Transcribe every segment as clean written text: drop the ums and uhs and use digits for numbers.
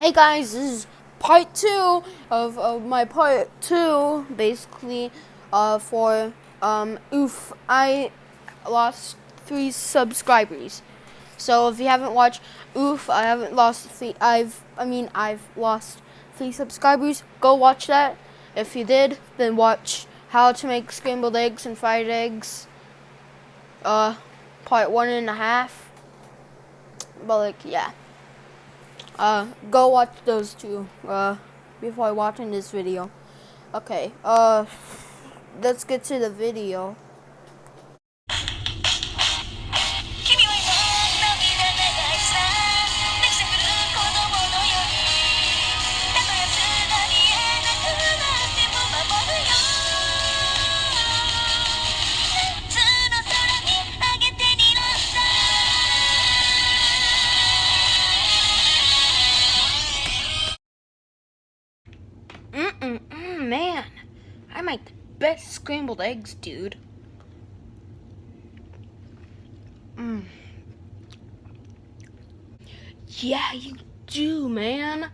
Hey guys, this is part two of my part two, basically, for, oof, I lost 3 subscribers. So if you haven't watched, oof, I haven't lost I've lost 3 subscribers. Go watch that. If you did, then watch how to make scrambled eggs and fried eggs, part 1.5. But yeah. Go watch those two, before watching this video. Okay, let's get to the video. Man, I make the best scrambled eggs, dude. Yeah, you do, man.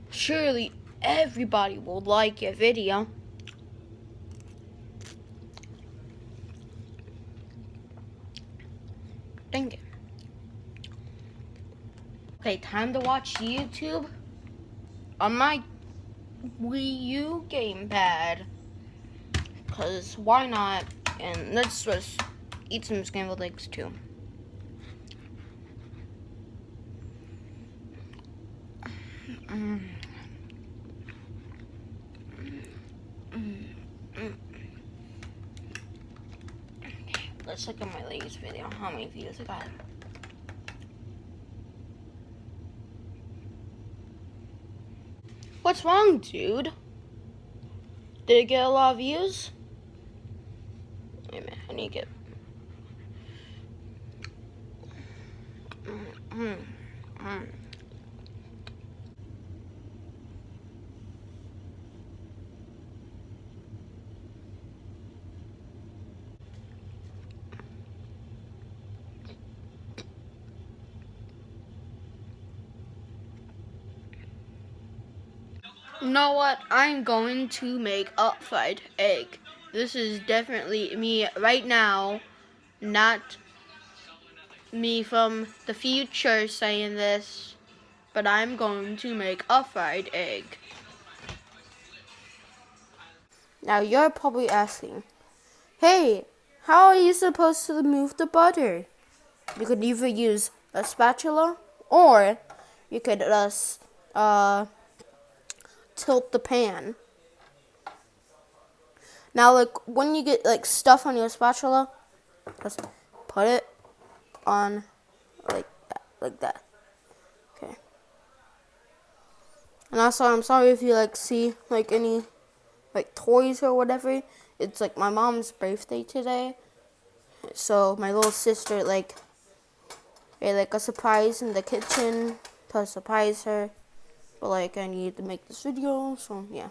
Surely everybody will like your video. Dang it. Okay, time to watch YouTube on my Wii U gamepad. Cause why not? And let's just eat some scrambled eggs too. Let's look at my latest video. How many views I got? What's wrong, dude? Did it get a lot of views? Wait a minute, I need to get... You know what? I'm going to make a fried egg. This is definitely me right now, not me from the future saying this, but I'm going to make a fried egg. Now you're probably asking, hey, how are you supposed to remove the butter? You could either use a spatula or you could just tilt the pan. Now, like, when you get, like, stuff on your spatula, just put it on like that. Okay. And also, I'm sorry if you, like, see, like, any, like, toys or whatever. It's, like, my mom's birthday today. So, my little sister, like, made, like, a surprise in the kitchen to surprise her. But, like, I needed to make this video, so, yeah.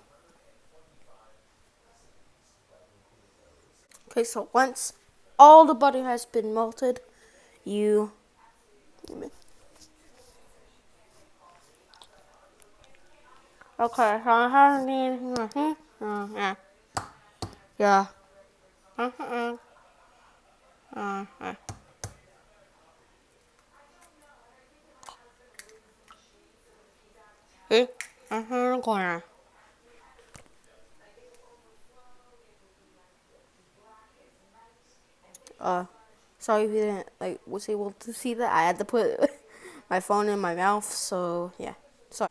Okay, so once all the butter has been melted, you... Okay, so I have these... Yeah. See? Corner. Sorry if you didn't, like, was able to see that. I had to put my phone in my mouth, so, yeah. Sorry.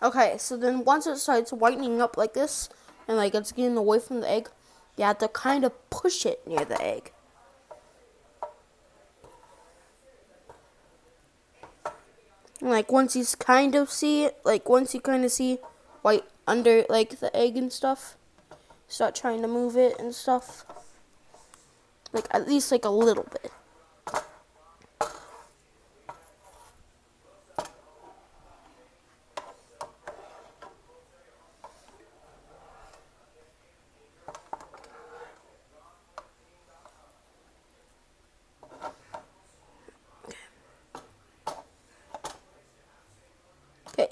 Okay, so then once it starts whitening up like this, and, like, it's getting away from the egg, you have to kind of push it near the egg. And, like, once you kind of see it, like, once you kind of see white under, like, the egg and stuff, start trying to move it and stuff. Like, at least, like, a little bit.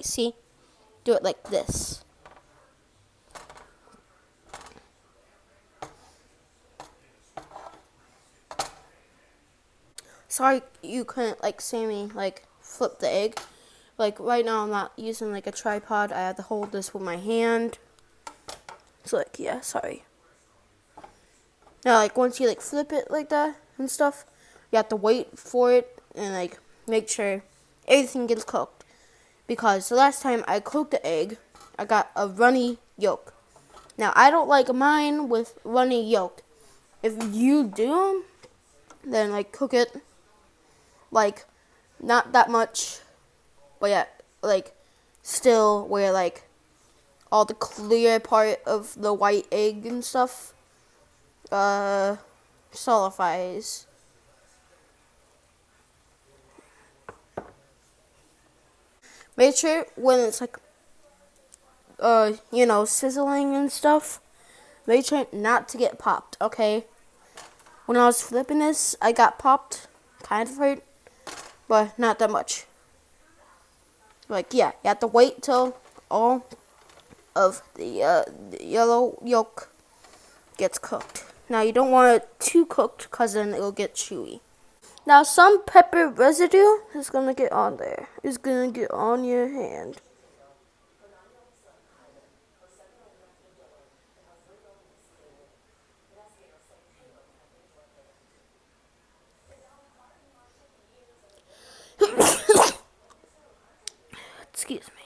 see? Do it like this. Sorry you couldn't like see me like flip the egg. Like right now I'm not using like a tripod. I have to hold this with my hand. So like yeah, sorry. Now like once you like flip it like that and stuff, you have to wait for it and like make sure everything gets cooked. Because the last time I cooked the egg, I got a runny yolk. Now I don't like mine with runny yolk. If you do, then like cook it like not that much, but yeah, like still where like all the clear part of the white egg and stuff solidifies. Make sure when it's like you know, sizzling and stuff, make sure not to get popped, okay? When I was flipping this, I got popped, kind of hurt, but not that much. Like, yeah, you have to wait till all of the yellow yolk gets cooked. Now, you don't want it too cooked because then it'll get chewy. Now, some pepper residue is going to get on there. It's going to get on your hand. Excuse me.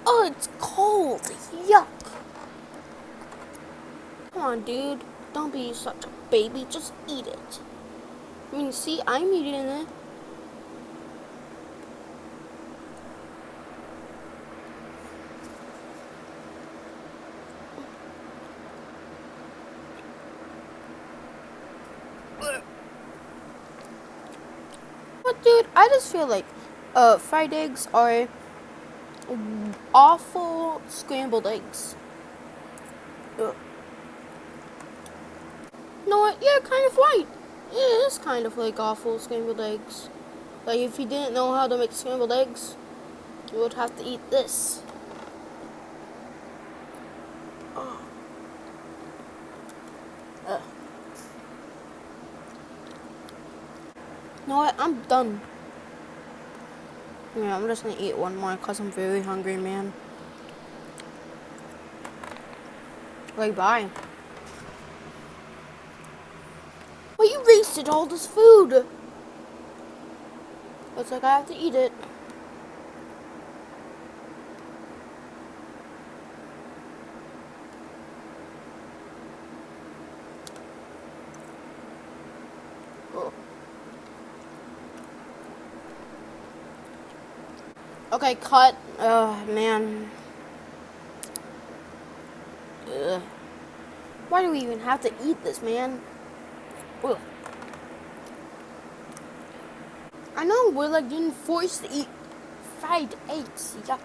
Oh, it's cold. Yuck. Come on, dude. Don't be such a baby. Just eat it. I mean, see, I'm eating it. But dude, I just feel like fried eggs are awful scrambled eggs. Ugh. You know what? You're kind of right. It is kind of like awful scrambled eggs. Like if you didn't know how to make scrambled eggs, you would have to eat this. Oh. You know what? I'm done. Yeah, I'm just gonna eat one more because I'm very hungry, man. Like, bye. Well, you wasted all this food. Looks like I have to eat it. Oh. Okay, cut. Man. Ugh. Why do we even have to eat this, man? Ugh. I know, we're like getting forced to eat fried eggs. Yuck.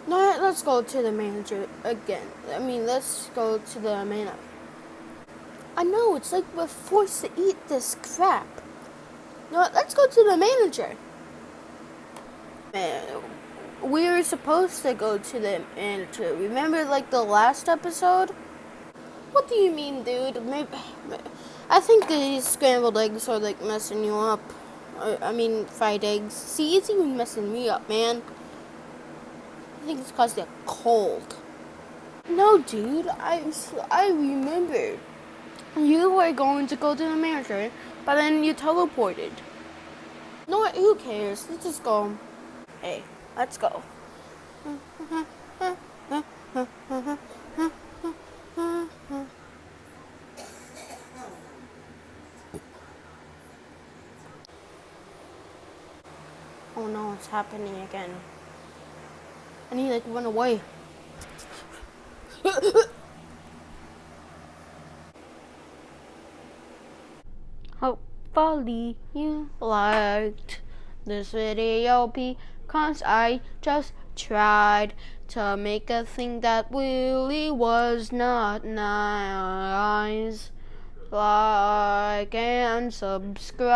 No, let's go to the manager again. I mean, let's go to the manager. I know, it's like we're forced to eat this crap. No, let's go to the manager. Man, we were supposed to go to the manager. Remember, like, the last episode? What do you mean, dude? Maybe I think these scrambled eggs are, like, messing you up. I mean, fried eggs. See, it's even messing me up, man. I think it's because they're cold. No, dude. I remember. You were going to go to the manager, but then you teleported. No, who cares? Let's just go. Hey, let's go. Oh no, it's happening again. I need to like run away. Hopefully you liked this video. Be 'cause I just tried to make a thing that really was not nice. Like and subscribe.